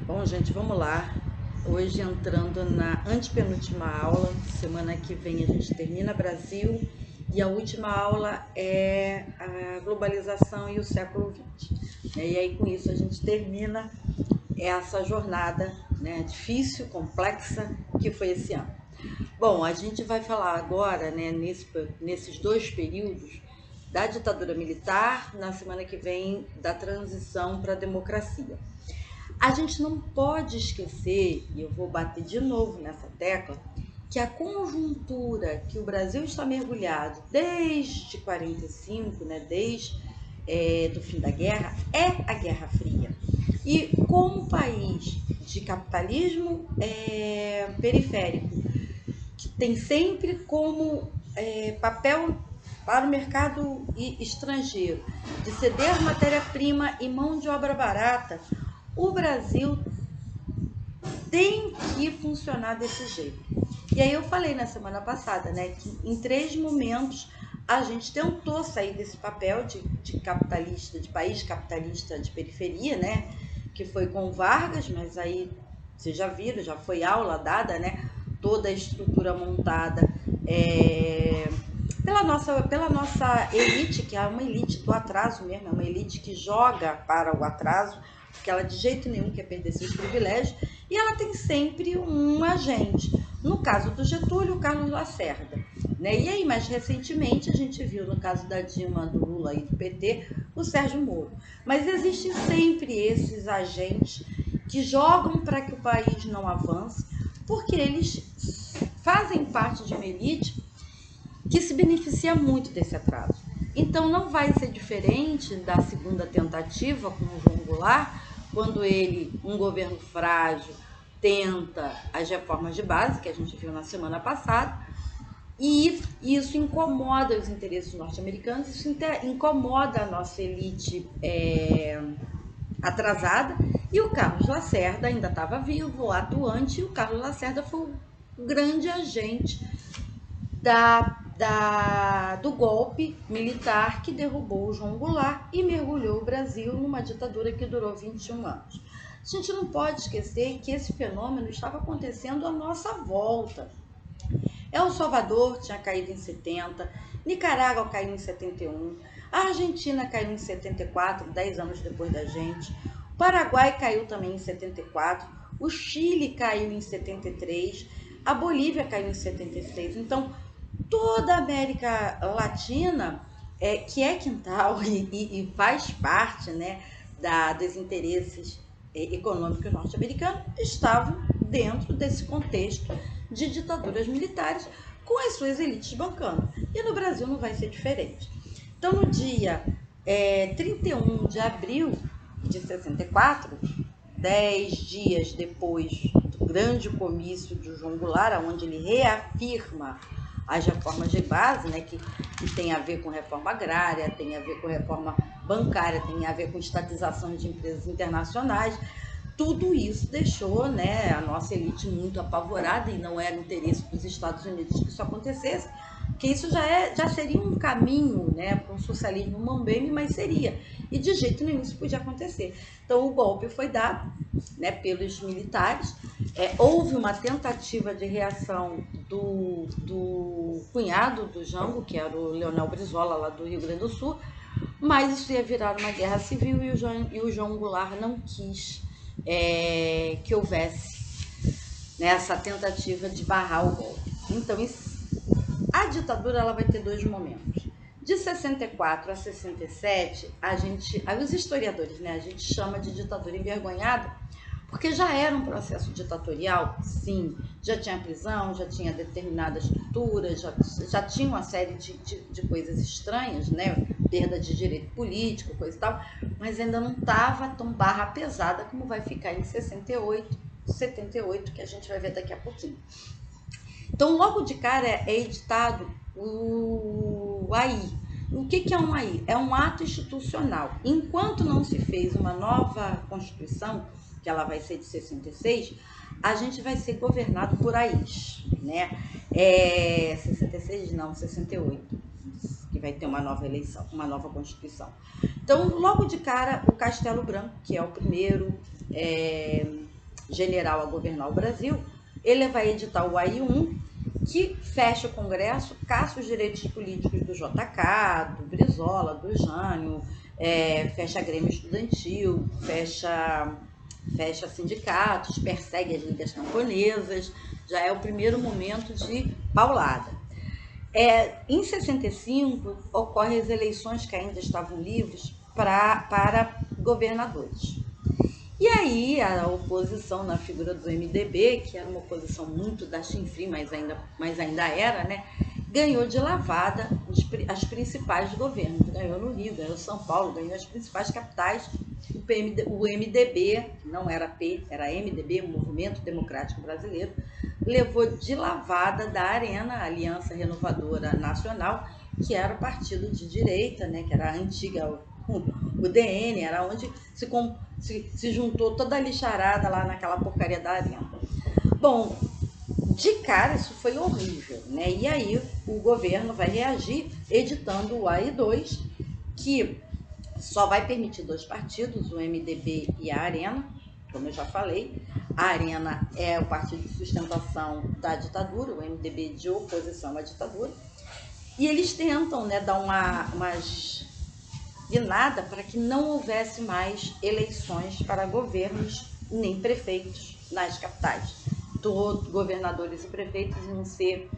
Bom, gente, vamos lá. Hoje entrando na antepenúltima aula. Semana que vem a gente termina Brasil e a última aula é a globalização e o século XX. E aí com isso a gente termina essa jornada, né, difícil, complexa, que foi esse ano. Bom, a gente vai falar agora, né, nesses dois períodos, da ditadura militar, na semana que vem da transição para a democracia. A gente não pode esquecer, e eu vou bater de novo nessa tecla, que a conjuntura que o Brasil está mergulhado desde 45, né, desde do fim da guerra, é a Guerra Fria. E como país de capitalismo periférico, que tem sempre como papel para o mercado estrangeiro de ceder matéria-prima e mão de obra barata, o Brasil tem que funcionar desse jeito. E aí eu falei na semana passada, né, que em 3 momentos a gente tentou sair desse papel de capitalista, de país capitalista de periferia, né, que foi com Vargas, mas aí vocês já viram, já foi aula dada, né, toda a estrutura montada pela nossa elite, que é uma elite do atraso mesmo, é uma elite que joga para o atraso, porque ela de jeito nenhum quer perder seus privilégios, e ela tem sempre um agente. No caso do Getúlio, o Carlos Lacerda. Né? E aí, mais recentemente, a gente viu no caso da Dilma, do Lula e do PT, o Sérgio Moro. Mas existem sempre esses agentes que jogam para que o país não avance, porque eles fazem parte de uma elite que se beneficia muito desse atraso. Então não vai ser diferente da segunda tentativa com o João Goulart, quando ele, um governo frágil, tenta as reformas de base, que a gente viu na semana passada, e isso incomoda os interesses norte-americanos, isso incomoda a nossa elite atrasada, e o Carlos Lacerda ainda estava vivo, atuante, e o Carlos Lacerda foi o grande agente do golpe militar que derrubou o João Goulart e mergulhou o Brasil numa ditadura que durou 21 anos. A gente não pode esquecer que esse fenômeno estava acontecendo à nossa volta. El Salvador tinha caído em 70, Nicarágua caiu em 71, a Argentina caiu em 74, 10 anos depois da gente, o Paraguai caiu também em 74, o Chile caiu em 73, a Bolívia caiu em 76. Então, toda a América Latina, que é quintal e faz parte, né, dos interesses econômicos norte-americanos, estavam dentro desse contexto de ditaduras militares com as suas elites bancando. E no Brasil não vai ser diferente. Então, no dia 31 de abril de 64, 10 dias depois do grande comício de João Goulart, onde ele reafirma as reformas de base, né, que tem a ver com reforma agrária, tem a ver com reforma bancária, tem a ver com estatização de empresas internacionais. Tudo isso deixou, né, a nossa elite muito apavorada, e não era interesse dos Estados Unidos que isso acontecesse, que isso já seria um caminho, né, para um socialismo mambembe, mas seria. E de jeito nenhum isso podia acontecer. Então o golpe foi dado, né, pelos militares. Houve uma tentativa de reação do cunhado do Jango, que era o Leonel Brizola, lá do Rio Grande do Sul, mas isso ia virar uma guerra civil, e o João Goulart não quis que houvesse, né, essa tentativa de barrar o golpe. Então, a ditadura ela vai ter 2 momentos. De 64 a 67, os historiadores, né, a gente chama de ditadura envergonhada, porque já era um processo ditatorial, sim, já tinha prisão, já tinha determinada estrutura, já tinha uma série de coisas estranhas, né, perda de direito político, coisa e tal, mas ainda não estava tão barra pesada como vai ficar em 68, 78, que a gente vai ver daqui a pouquinho. Então, logo de cara é editado o AI. O que é um AI? É um ato institucional. Enquanto não se fez uma nova Constituição, que ela vai ser de 66, a gente vai ser governado por AIs, né? 66 não, 68, que vai ter uma nova eleição, uma nova Constituição. Então, logo de cara, o Castelo Branco, que é o primeiro general a governar o Brasil, ele vai editar o AI-1, que fecha o Congresso, caça os direitos políticos do JK, do Brizola, do Jânio, fecha Grêmio Estudantil, fecha sindicatos, persegue as ligas camponesas, já é o primeiro momento de paulada. Em 65, ocorrem as eleições que ainda estavam livres para governadores. E aí a oposição na figura do MDB, que era uma oposição muito da chinfrim, mas ainda era, né, ganhou de lavada as principais governos. Ganhou no Rio, ganhou São Paulo, ganhou as principais capitais. O MDB, não era P, era MDB, o Movimento Democrático Brasileiro, levou de lavada da Arena, a Aliança Renovadora Nacional, que era o partido de direita, né, que era a antiga, o DN, era onde se juntou toda a lixarada lá naquela porcaria da Arena. Bom, de cara isso foi horrível, né? E aí o governo vai reagir editando o AI-2, que só vai permitir 2 partidos, o MDB e a Arena, como eu já falei. A Arena é o partido de sustentação da ditadura, o MDB de oposição à ditadura. E eles tentam, né, dar umas guinada para que não houvesse mais eleições para governos nem prefeitos nas capitais. Todos governadores e prefeitos iam ser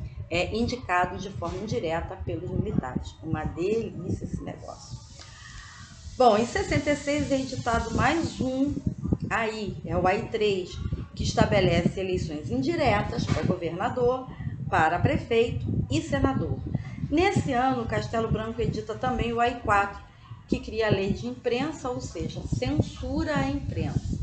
indicados de forma indireta pelos militares. Uma delícia esse negócio. Bom, em 66 é editado mais um AI, é o AI-3, que estabelece eleições indiretas para governador, para prefeito e senador. Nesse ano, Castelo Branco edita também o AI-4, que cria a lei de imprensa, ou seja, censura a imprensa.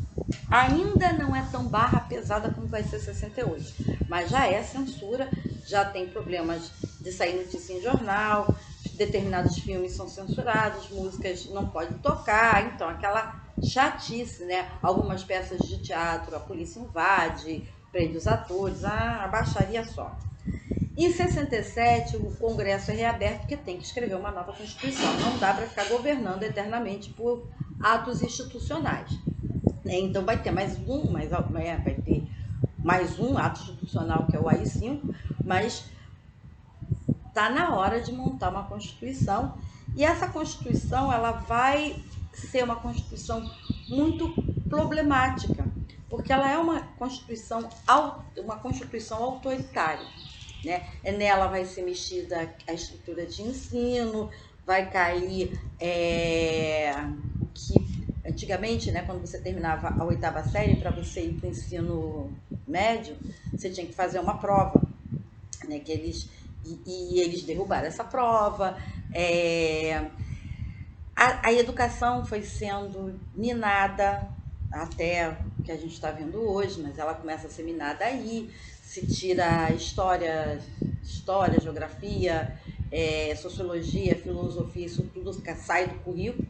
Ainda não é tão barra pesada como vai ser 68, mas já é censura, já tem problemas de sair notícia em jornal, determinados filmes são censurados, músicas não podem tocar, então aquela chatice, né? Algumas peças de teatro, a polícia invade, prende os atores, a baixaria só. Em 67, o Congresso é reaberto porque tem que escrever uma nova Constituição. Não dá para ficar governando eternamente por atos institucionais. Então vai ter mais um ato institucional, que é o AI-5, mas está na hora de montar uma Constituição. E essa Constituição ela vai ser uma Constituição muito problemática, porque ela é uma Constituição autoritária. Né? Nela vai ser mexida a estrutura de ensino, vai cair o que antigamente, né, quando você terminava a 8ª série, para você ir para o ensino médio, você tinha que fazer uma prova, né, que eles derrubaram essa prova. A educação foi sendo minada até o que a gente está vendo hoje, mas ela começa a ser minada aí. Se tira história, geografia, sociologia, filosofia, isso tudo sai do currículo,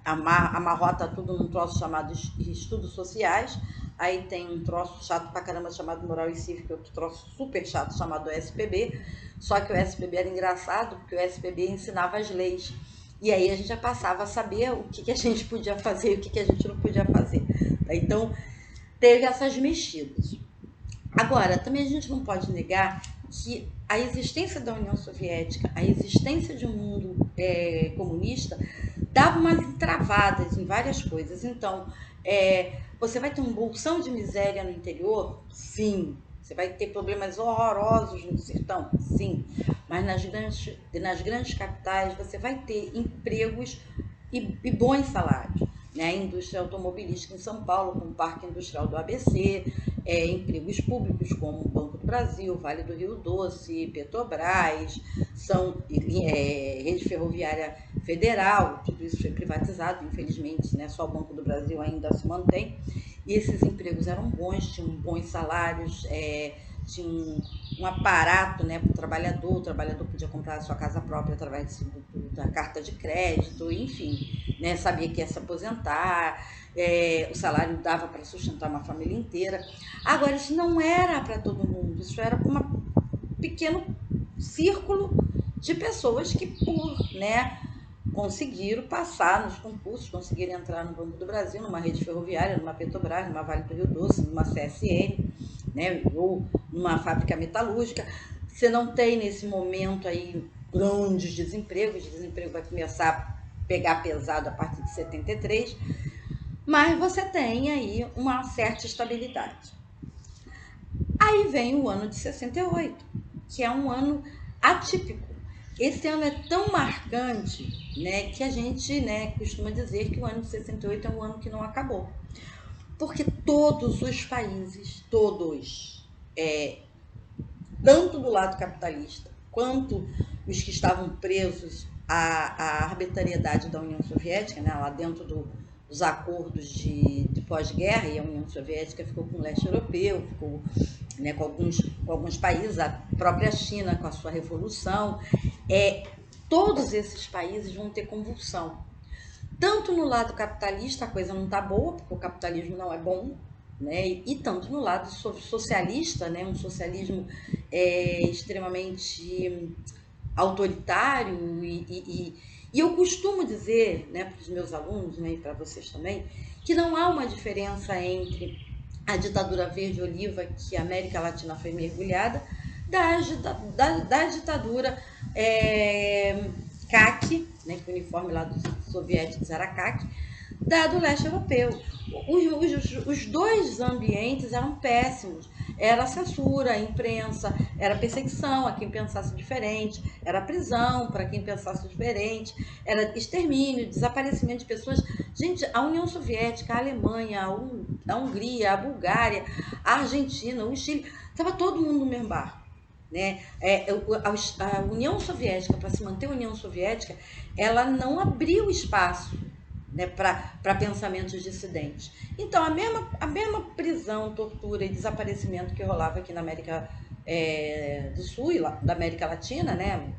amarrota tudo num troço chamado estudos sociais. Aí tem um troço chato pra caramba chamado moral e cívica, outro troço super chato chamado SPB. Só que o SPB era engraçado, porque o SPB ensinava as leis. E aí a gente já passava a saber o que a gente podia fazer e o que a gente não podia fazer. Então, teve essas mexidas. Agora, também a gente não pode negar que a existência da União Soviética, a existência de um mundo comunista, dava umas travadas em várias coisas. Então, você vai ter um bolsão de miséria no interior? Sim. Você vai ter problemas horrorosos no sertão? Sim. Mas nas grandes capitais você vai ter empregos e bons salários. Né? A indústria automobilística em São Paulo, com o Parque Industrial do ABC, empregos públicos como o Banco do Brasil, Vale do Rio Doce, Petrobras, Rede Ferroviária Federal, tudo isso foi privatizado, infelizmente, né? Só o Banco do Brasil ainda se mantém. E esses empregos eram bons, tinham bons salários, tinha um aparato, né, para o trabalhador podia comprar a sua casa própria através da carta de crédito, enfim, né, sabia que ia se aposentar, o salário dava para sustentar uma família inteira. Agora, isso não era para todo mundo, isso era para um pequeno círculo de pessoas que, por, né, conseguiram passar nos concursos, conseguiram entrar no Banco do Brasil, numa rede ferroviária, numa Petrobras, numa Vale do Rio Doce, numa CSN, né, ou numa fábrica metalúrgica. Você não tem nesse momento aí grandes desempregos, o desemprego vai começar a pegar pesado a partir de 73, mas você tem aí uma certa estabilidade. Aí vem o ano de 68, que é um ano atípico. Esse ano é tão marcante, né, que a gente, né, costuma dizer que o ano de 68 é um ano que não acabou. Porque todos os países, tanto do lado capitalista, quanto os que estavam presos à arbitrariedade da União Soviética, né, lá dentro dos acordos de pós-guerra, e a União Soviética ficou com o leste europeu, ficou, né, com alguns países, a própria China com a sua revolução, todos esses países vão ter convulsão. Tanto no lado capitalista a coisa não está boa, porque o capitalismo não é bom, né? E tanto no lado socialista, né? Um socialismo extremamente autoritário e eu costumo dizer, né, para os meus alunos, né, e para vocês também, que não há uma diferença entre a ditadura verde-oliva que a América Latina foi mergulhada da ditadura CAC, né, que o uniforme lá dos soviéticos era CAC, do leste europeu. Os dois ambientes eram péssimos. Era censura, imprensa, era perseguição a quem pensasse diferente, era prisão para quem pensasse diferente, era extermínio, desaparecimento de pessoas. Gente, a União Soviética, a Alemanha, a Hungria, a Bulgária, a Argentina, o Chile, estava todo mundo no mesmo barco. Né? A União Soviética, para se manter a União Soviética, ela não abriu espaço, né, para pensamentos dissidentes. Então, a mesma prisão, tortura e desaparecimento que rolava aqui na América do Sul, da América Latina, né,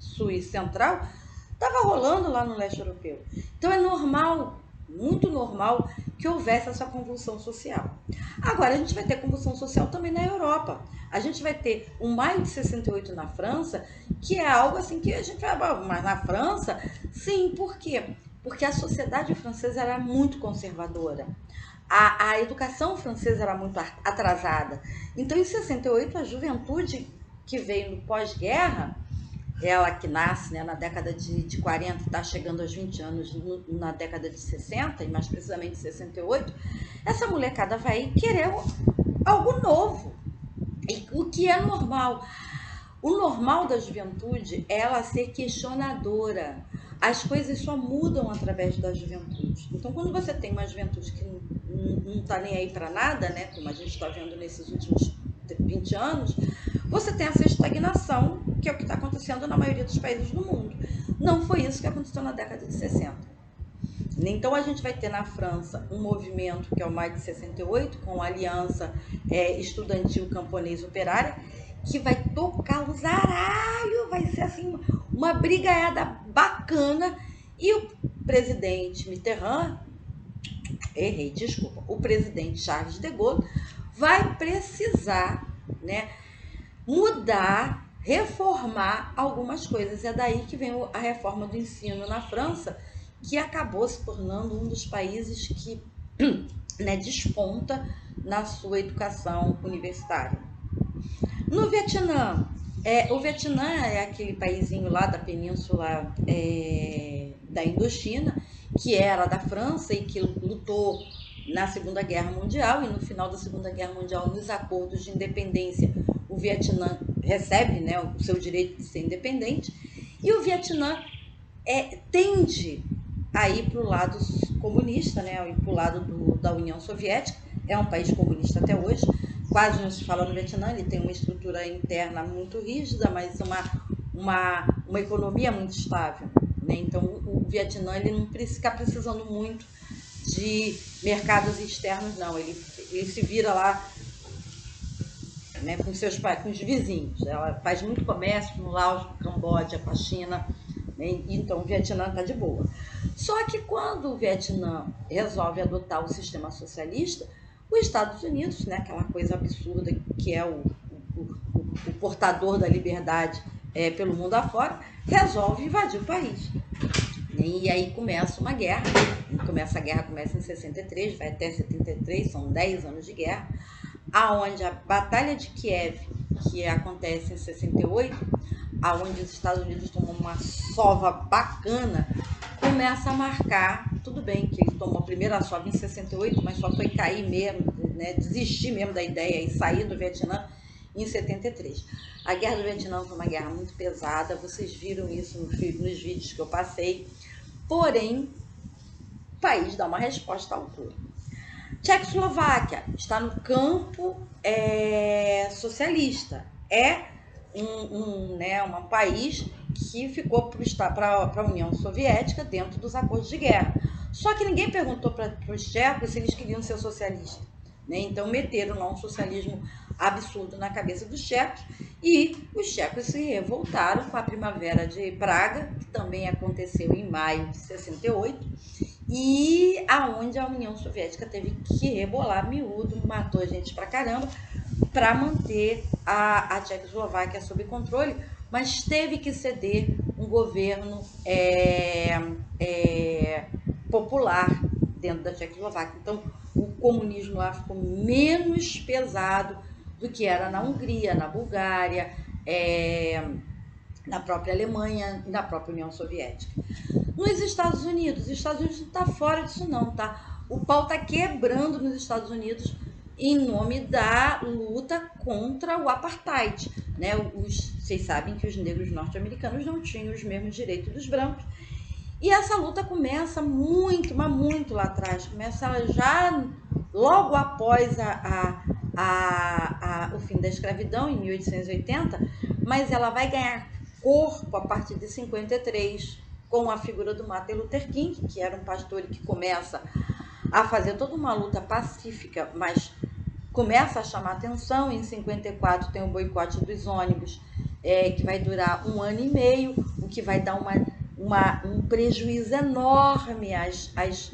Sul e Central, estava rolando lá no leste europeu. Então, é normal, muito normal, que houvesse essa convulsão social. Agora, a gente vai ter convulsão social também na Europa. A gente vai ter o maio de 68 na França, que é algo assim que a gente vai... Mas na França, sim, por quê? Porque a sociedade francesa era muito conservadora. A educação francesa era muito atrasada. Então, em 68, a juventude que veio no pós-guerra, ela que nasce, né, na década de 40, está chegando aos 20 anos na década de 60, e mais precisamente 68, essa molecada vai querer algo novo. E o que é normal? O normal da juventude é ela ser questionadora. As coisas só mudam através da juventude. Então, quando você tem uma juventude que não está nem aí para nada, né, como a gente está vendo nesses últimos 20 anos, você tem essa estagnação, que é o que está acontecendo na maioria dos países do mundo. Não foi isso que aconteceu na década de 60. Então, a gente vai ter na França um movimento que é o Maio de 68, com a Aliança Estudantil Camponês Operária, que vai tocar o zaralho, vai ser assim uma brigaiada bacana, e o presidente Mitterrand, o presidente Charles de Gaulle vai precisar, né, mudar, reformar algumas coisas. É daí que vem a reforma do ensino na França, que acabou se tornando um dos países que, né, desponta na sua educação universitária. No Vietnã, o Vietnã é aquele paísinho lá da península da Indochina, que era da França e que lutou na Segunda Guerra Mundial, e no final da Segunda Guerra Mundial, nos acordos de independência, o Vietnã recebe, né, o seu direito de ser independente, e o Vietnã tende a ir para o lado comunista, né, para o lado da União Soviética. É um país comunista até hoje, quase não se fala no Vietnã, ele tem uma estrutura interna muito rígida, mas uma economia muito estável, né? Então, o Vietnã ele não fica precisando muito de mercados externos, não. Ele se vira lá, né, com os vizinhos. Ela faz muito comércio no Laos, no Camboja, com a China, né? Então, o Vietnã está de boa. Só que quando o Vietnã resolve adotar o sistema socialista, os Estados Unidos, né, aquela coisa absurda que é o portador da liberdade pelo mundo afora, resolve invadir o país. E aí começa uma guerra, a guerra começa em 63, vai até 73, são 10 anos de guerra, aonde a Batalha de Kiev, que acontece em 68, aonde os Estados Unidos tomam uma sova bacana, começa a marcar, tudo bem que ele tomou a primeira sova em 68, mas só foi cair mesmo, né, desistir mesmo da ideia e sair do Vietnã em 73. A Guerra do Vietnã foi uma guerra muito pesada, vocês viram isso nos vídeos que eu passei, porém, o país dá uma resposta à altura. Tchecoslováquia está no campo socialista, é um país que ficou para a União Soviética dentro dos acordos de guerra. Só que ninguém perguntou para os tchecos se eles queriam ser socialistas, né? Então meteram lá um socialismo absurdo na cabeça dos tchecos e os tchecos se revoltaram com a Primavera de Praga, que também aconteceu em maio de 68, e aonde a União Soviética teve que rebolar miúdo, matou gente pra caramba, para manter a Tchecoslováquia sob controle, mas teve que ceder um governo popular dentro da Tchecoslováquia. Então, o comunismo lá ficou menos pesado do que era na Hungria, na Bulgária, na própria Alemanha e na própria União Soviética. Nos Estados Unidos, os Estados Unidos não está fora disso não, tá? O pau está quebrando nos Estados Unidos em nome da luta contra o apartheid, né? Vocês sabem que os negros norte-americanos não tinham os mesmos direitos dos brancos. E essa luta começa muito, mas muito lá atrás. Começa já logo após o fim da escravidão, em 1880, mas ela vai ganhar corpo a partir de 53, com a figura do Martin Luther King, que era um pastor que começa a fazer toda uma luta pacífica, mas começa a chamar atenção. Em 54 tem o boicote dos ônibus, que vai durar 1 ano e meio, o que vai dar um prejuízo enorme às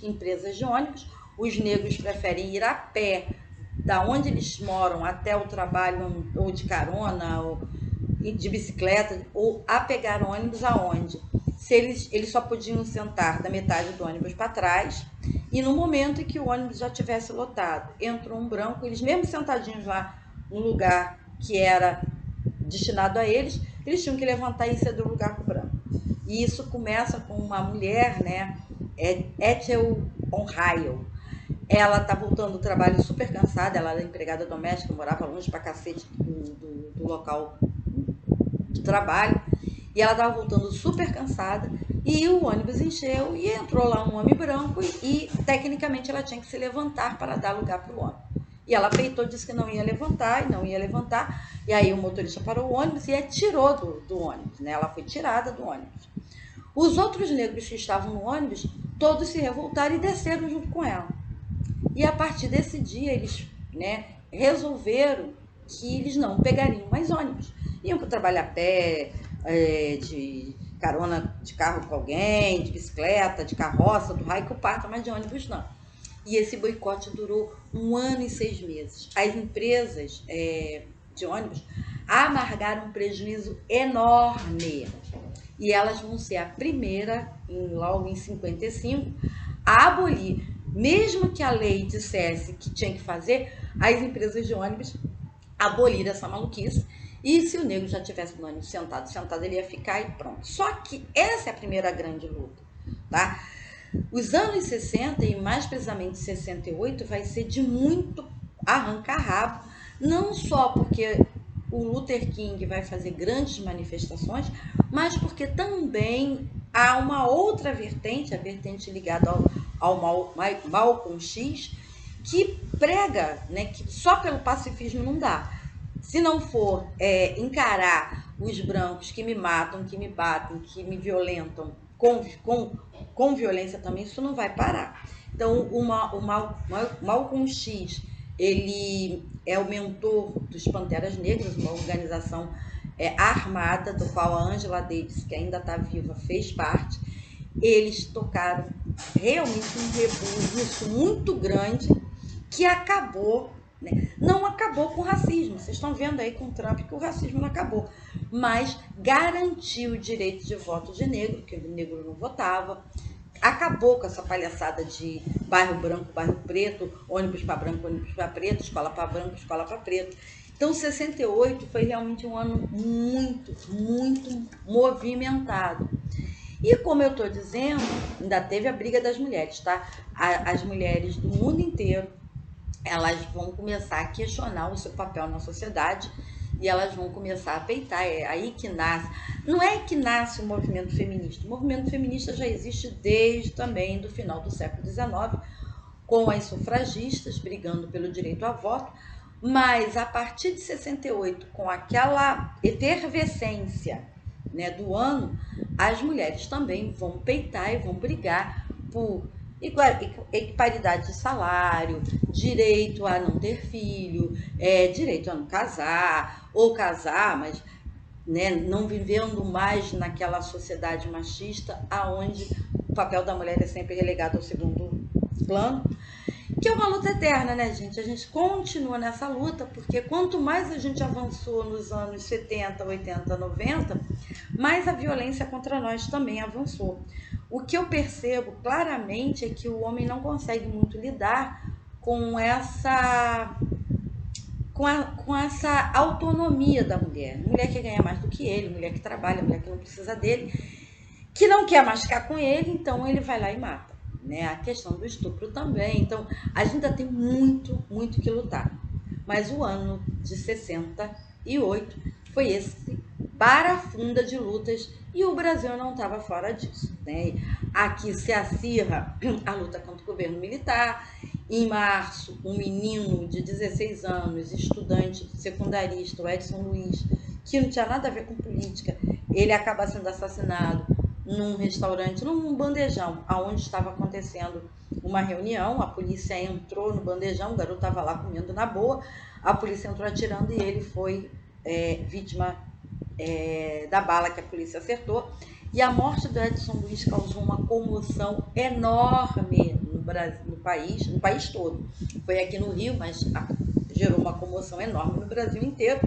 empresas de ônibus. Os negros preferem ir a pé, da onde eles moram até o trabalho, ou de carona, ou de bicicleta, ou a pegar ônibus aonde? Se eles só podiam sentar da metade do ônibus para trás, e no momento em que o ônibus já tivesse lotado, entrou um branco, eles mesmo sentadinhos lá no lugar que era destinado a eles tinham que levantar e ceder o lugar para o branco. E isso começa com uma mulher, né, Ethel Ohio. Ela tá voltando do trabalho super cansada, ela era empregada doméstica, morava longe pra cacete do local do trabalho, e ela tava voltando super cansada, e o ônibus encheu, e entrou lá um homem branco, e tecnicamente ela tinha que se levantar para dar lugar para o homem. E ela peitou, disse que não ia levantar, e aí o motorista parou o ônibus e a tirou do ônibus, né? Ela foi tirada do ônibus. Os outros negros que estavam no ônibus, todos se revoltaram e desceram junto com ela. E a partir desse dia, eles, né, resolveram que eles não pegariam mais ônibus. Iam para trabalhar a pé, de carona de carro com alguém, de bicicleta, de carroça, do raio que o parta, mas de ônibus não. E esse boicote durou 1 ano e 6 meses. As empresas de ônibus amargaram um prejuízo enorme. E elas vão ser a primeira, logo em 55, a abolir. Mesmo que a lei dissesse que tinha que fazer, as empresas de ônibus aboliram essa maluquice. E se o negro já tivesse no ônibus sentado, ele ia ficar e pronto. Só que essa é a primeira grande luta, tá? Os anos 60, e mais precisamente 68, vai ser de muito arranca-rabo, não só porque o Luther King vai fazer grandes manifestações, mas porque também há uma outra vertente, a vertente ligada ao Malcolm X, que prega, né, que só pelo pacifismo não dá. Se não for encarar os brancos que me matam, que me batem, que me violentam com violência também, isso não vai parar. Então, o Malcolm X, ele é o mentor dos Panteras Negras, uma organização armada, do qual a Angela Davis, que ainda está viva, fez parte. Eles tocaram realmente um rebuliço muito grande que acabou né? Não acabou com o racismo, vocês estão vendo aí com o Trump que o racismo não acabou, mas garantiu o direito de voto de negro, porque o negro não votava, acabou com essa palhaçada de bairro branco, bairro preto, ônibus para branco, ônibus para preto, escola para branco, escola para preto. Então, 68 foi realmente um ano muito, muito movimentado. E como eu estou dizendo, ainda teve a briga das mulheres, tá? As mulheres do mundo inteiro, elas vão começar a questionar o seu papel na sociedade e elas vão começar a peitar. É aí que nasce. Não é que nasce o movimento feminista. O movimento feminista já existe desde também do final do século XIX, com as sufragistas brigando pelo direito a voto, mas a partir de 68, com aquela efervescência, né, do ano, as mulheres também vão peitar e vão brigar por equiparidade de salário, direito a não ter filho, direito a não casar, ou casar, mas, né, não vivendo mais naquela sociedade machista, aonde o papel da mulher é sempre relegado ao segundo plano, que é uma luta eterna, né, gente? A gente continua nessa luta, porque quanto mais a gente avançou nos anos 70, 80, 90, mais a violência contra nós também avançou. O que eu percebo claramente é que o homem não consegue muito lidar com essa autonomia da mulher. Mulher que ganha mais do que ele, mulher que trabalha, mulher que não precisa dele, que não quer mais ficar com ele, então ele vai lá e mata. Né? A questão do estupro também. Então, a gente ainda tem muito, muito que lutar. Mas o ano de 68 foi esse barafunda de lutas e o Brasil não estava fora disso. Né? Aqui se acirra a luta contra o governo militar. Em março, um menino de 16 anos, estudante secundarista, o Edson Luiz, que não tinha nada a ver com política, ele acaba sendo assassinado num restaurante, num bandejão, aonde estava acontecendo uma reunião. A polícia entrou no bandejão, o garoto estava lá comendo na boa, a polícia entrou atirando e ele foi vítima da bala que a polícia acertou. E a morte do Edson Luiz causou uma comoção enorme no Brasil, no país todo. Foi aqui no Rio, mas gerou uma comoção enorme no Brasil inteiro.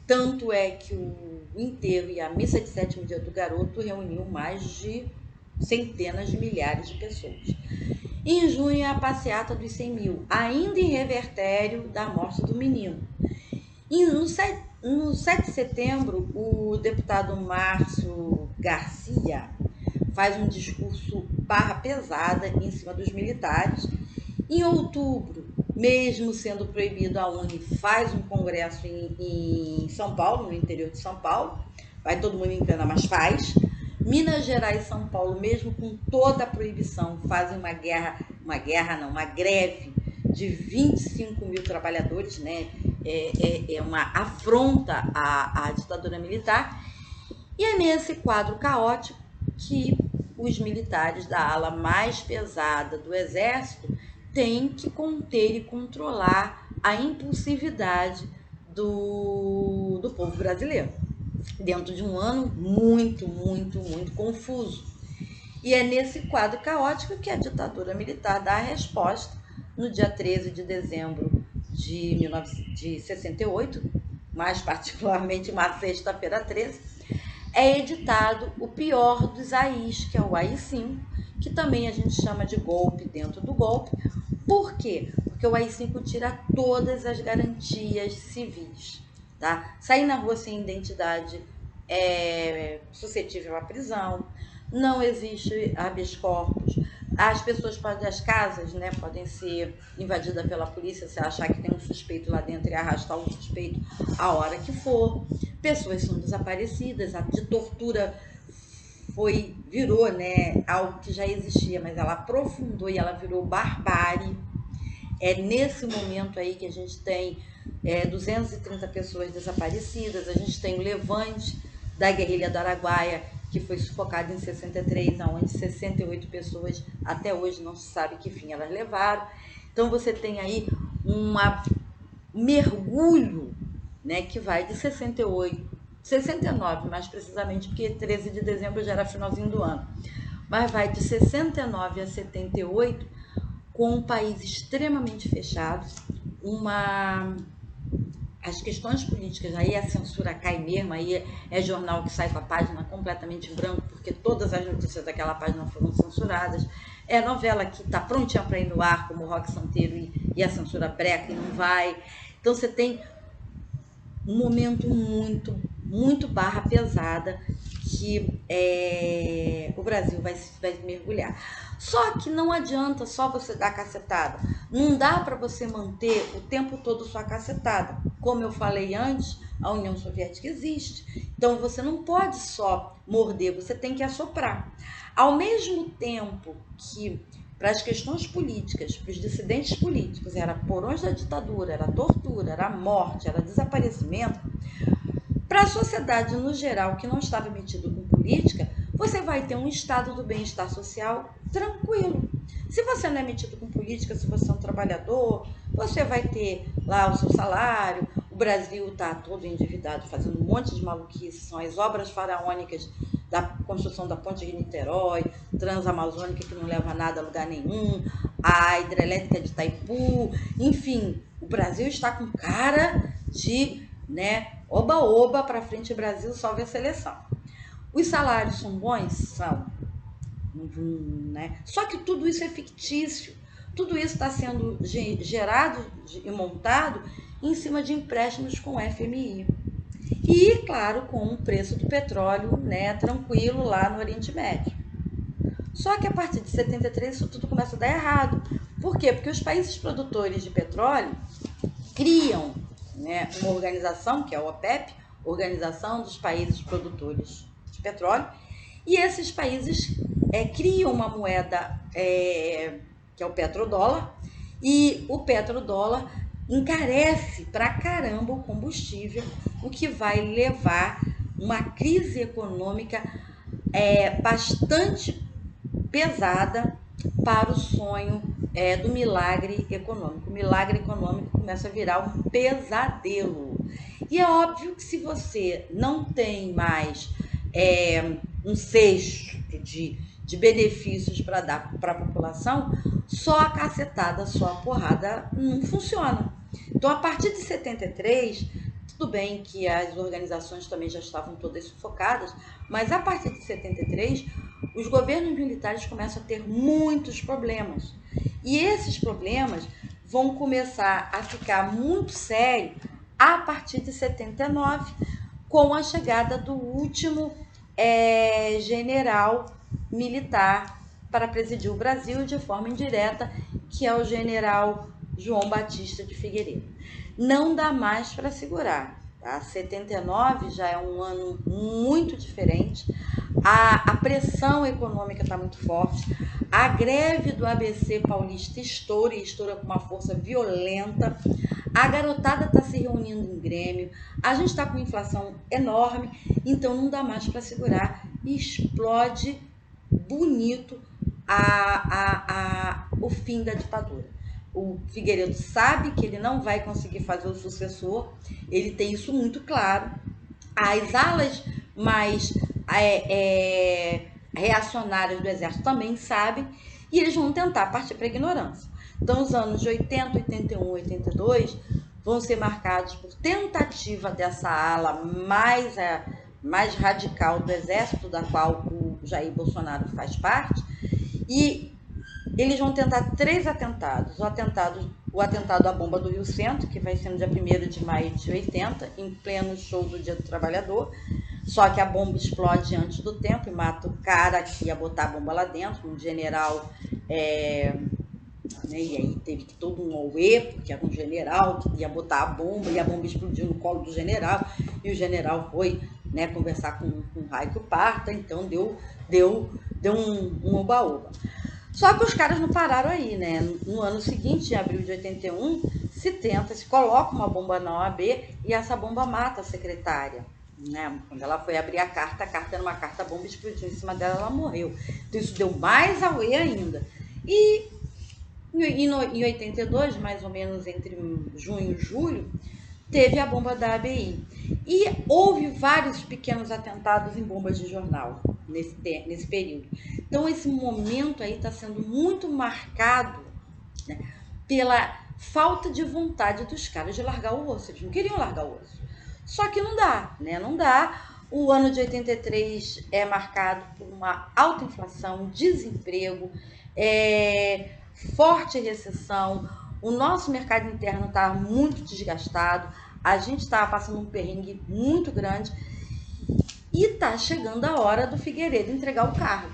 Tanto é que o enterro e a missa de sétimo dia do garoto reuniu mais de centenas de milhares de pessoas. Em junho, a passeata dos 100 mil, ainda em revertério da morte do menino. E no 7 de setembro, o deputado Márcio Garcia faz um discurso barra pesada em cima dos militares. Em outubro, mesmo sendo proibido, a Uni faz um congresso em São Paulo, no interior de São Paulo. Vai todo mundo em cana, mas faz. Minas Gerais e São Paulo, mesmo com toda a proibição, fazem uma greve de 25 mil trabalhadores, né? É uma afronta à ditadura militar. E é nesse quadro caótico que os militares da ala mais pesada do Exército têm que conter e controlar a impulsividade do povo brasileiro, dentro de um ano muito, muito, muito confuso. E é nesse quadro caótico que a ditadura militar dá a resposta no dia 13 de dezembro de 68, mais particularmente uma sexta-feira 13, é editado o pior dos AIs, que é o AI-5, que também a gente chama de golpe dentro do golpe. Por quê? Porque o AI-5 tira todas as garantias civis. Tá? Sair na rua sem identidade é suscetível à prisão, não existe habeas corpus, as pessoas as casas, né, podem ser invadidas pela polícia se achar que tem um suspeito lá dentro e arrastar o suspeito a hora que for. Pessoas são desaparecidas, a de tortura virou, né, algo que já existia, mas ela aprofundou e ela virou barbárie. É nesse momento aí que a gente tem 230 pessoas desaparecidas, a gente tem o levante da guerrilha do Araguaia, que foi sufocado em 63, onde 68 pessoas até hoje não se sabe que fim elas levaram. Então você tem aí um mergulho, né, que vai de 68, 69 mais precisamente, porque 13 de dezembro já era finalzinho do ano, mas vai de 69 a 78, com um país extremamente fechado, as questões políticas, aí a censura cai mesmo, aí é jornal que sai com a página completamente em branco, porque todas as notícias daquela página foram censuradas, é novela que está prontinha para ir no ar, como o Roque Santeiro, e a censura breca e não vai. Então você tem um momento muito barra pesada que o Brasil vai mergulhar. Só que não adianta só você dar cacetada. Não dá para você manter o tempo todo sua cacetada. Como eu falei antes, a União Soviética existe. Então você não pode só morder, você tem que assoprar. Ao mesmo tempo que para as questões políticas, para os dissidentes políticos, era porões da ditadura, era tortura, era morte, era desaparecimento. Para a sociedade no geral que não estava metido com política, você vai ter um estado do bem-estar social tranquilo. Se você não é metido com política, se você é um trabalhador, você vai ter lá o seu salário. O Brasil está todo endividado, fazendo um monte de maluquice. São as obras faraônicas da construção da ponte de Niterói, Transamazônica, que não leva nada a lugar nenhum, a hidrelétrica de Itaipu, enfim, o Brasil está com cara de, oba-oba para frente, Brasil, salve a seleção. Os salários são bons? São. Só que tudo isso é fictício. Tudo isso está sendo gerado e montado em cima de empréstimos com FMI. E, claro, com o preço do petróleo, tranquilo lá no Oriente Médio. Só que a partir de 73 isso tudo começa a dar errado. Por quê? Porque os países produtores de petróleo criam uma organização, que é a OPEP, Organização dos Países Produtores de Petróleo, e esses países criam uma moeda que é o petrodólar, e o petrodólar encarece pra caramba o combustível, o que vai levar uma crise econômica bastante pesada para o sonho do milagre econômico. O milagre econômico começa a virar um pesadelo. E é óbvio que se você não tem mais um cesto de benefícios para dar para a população, só a cacetada, só a porrada não funciona. Então, a partir de 73, tudo bem que as organizações também já estavam todas sufocadas, mas a partir de 73, os governos militares começam a ter muitos problemas. E esses problemas vão começar a ficar muito sérios a partir de 79, com a chegada do último general militar para presidir o Brasil de forma indireta, que é o general João Batista de Figueiredo. Não dá mais para segurar. Tá? 79 já é um ano muito diferente, a pressão econômica está muito forte, a greve do ABC paulista estoura com uma força violenta, a garotada está se reunindo em Grêmio, a gente está com inflação enorme, então não dá mais para segurar e explode bonito o fim da ditadura. O Figueiredo sabe que ele não vai conseguir fazer o sucessor, ele tem isso muito claro. As alas mais reacionárias do exército também sabem, e eles vão tentar partir para a ignorância. Então, os anos de 80, 81, 82 vão ser marcados por tentativa dessa ala mais radical do exército, da qual o Jair Bolsonaro faz parte, e eles vão tentar 3 atentados. O atentado à bomba do Rio Centro, que vai ser no dia 1º de maio de 80, em pleno show do Dia do Trabalhador, só que a bomba explode antes do tempo e mata o cara que ia botar a bomba lá dentro, um general, e aí teve todo um auê, porque era um general que ia botar a bomba, e a bomba explodiu no colo do general, e o general foi conversar com o Raico Parta, então deu um oba-oba. Só que os caras não pararam aí, No ano seguinte, em abril de 81, se coloca uma bomba na OAB e essa bomba mata a secretária. Quando ela foi abrir a carta era uma carta-bomba, explodiu em cima dela, ela morreu. Então isso deu mais auê ainda. E em 82, mais ou menos entre junho e julho, teve a bomba da ABI. E houve vários pequenos atentados em bombas de jornal nesse período. Então esse momento aí está sendo muito marcado falta de vontade dos caras de largar o osso. Eles não queriam largar o osso. Só que não dá, né? Não dá. O ano de 83 é marcado por uma alta inflação, desemprego, forte recessão. O nosso mercado interno está muito desgastado. A gente está passando um perrengue muito grande. E está chegando a hora do Figueiredo entregar o cargo.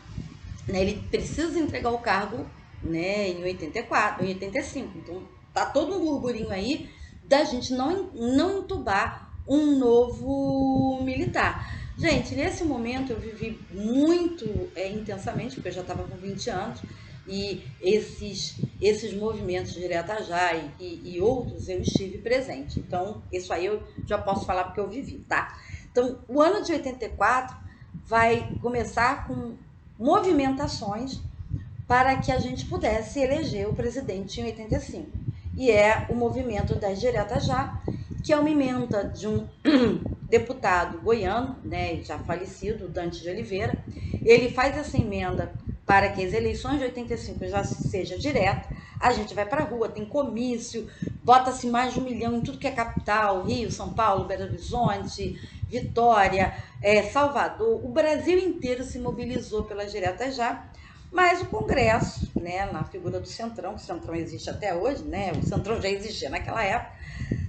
Né? Ele precisa entregar o cargo, né, em 84, em 85. Então tá todo um burburinho aí da gente não entubar um novo militar. Gente, nesse momento eu vivi muito intensamente, porque eu já estava com 20 anos, e esses movimentos de Iretajá e outros eu estive presente. Então, isso aí eu já posso falar porque eu vivi, tá? Então, o ano de 84 vai começar com movimentações para que a gente pudesse eleger o presidente em 85. E é o movimento das Diretas Já, que é uma emenda de um deputado goiano, né, já falecido, Dante de Oliveira. Ele faz essa emenda para que as eleições de 85 já seja direta. A gente vai para a rua, tem comício, bota-se mais de 1 milhão em tudo que é capital, Rio, São Paulo, Belo Horizonte, Vitória, Salvador. O Brasil inteiro se mobilizou pelas Diretas Já, mas o Congresso, né, na figura do Centrão, que o Centrão existe até hoje, né, o Centrão já existia naquela época,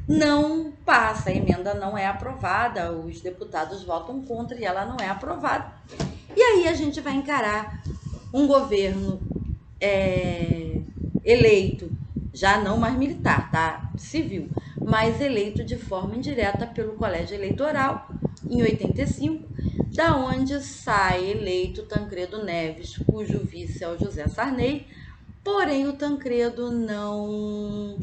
não passa, a emenda não é aprovada, os deputados votam contra e ela não é aprovada. E aí a gente vai encarar um governo eleito, já não mais militar, tá? Civil, mas eleito de forma indireta pelo Colégio Eleitoral em 85, da onde sai eleito Tancredo Neves, cujo vice é o José Sarney, porém o Tancredo não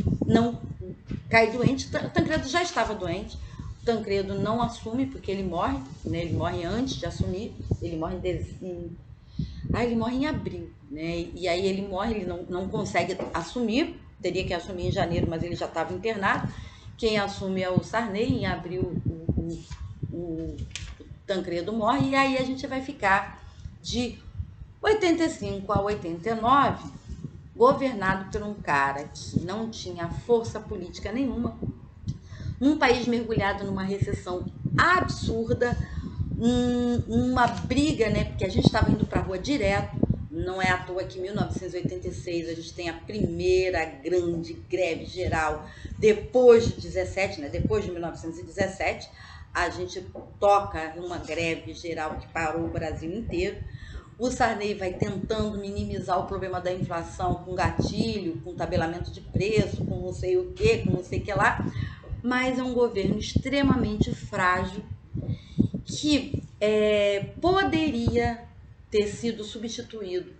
cai doente. O Tancredo já estava doente, o Tancredo não assume porque ele morre, né? Ele morre antes de assumir, ele morre ele morre em abril, né? E aí ele morre, ele não consegue assumir, teria que assumir em janeiro, mas ele já estava internado. Quem assume é o Sarney, em abril o Tancredo morre, e aí a gente vai ficar de 85 a 89 governado por um cara que não tinha força política nenhuma, num país mergulhado numa recessão absurda, uma briga, né? Porque a gente estava indo para a rua direto. Não é à toa que em 1986 a gente tem a primeira grande greve geral depois de 17, né? Depois de 1917, a gente toca uma greve geral que parou o Brasil inteiro. O Sarney vai tentando minimizar o problema da inflação com gatilho, com tabelamento de preço, com não sei o que, com não sei o que lá, mas é um governo extremamente frágil que poderia ter sido substituído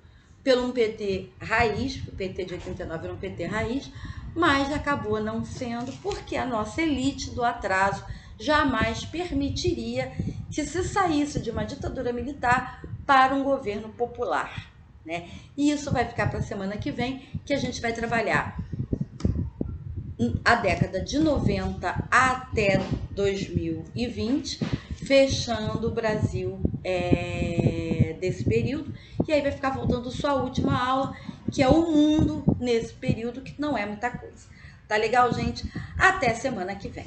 por um PT raiz, o PT de 89 era um PT raiz, mas acabou não sendo porque a nossa elite do atraso jamais permitiria que se saísse de uma ditadura militar para um governo popular, né? E isso vai ficar para a semana que vem, que a gente vai trabalhar a década de 90 até 2020, fechando o Brasil desse período. E aí vai ficar faltando só a última aula, que é o mundo nesse período, que não é muita coisa. Tá legal, gente? Até semana que vem.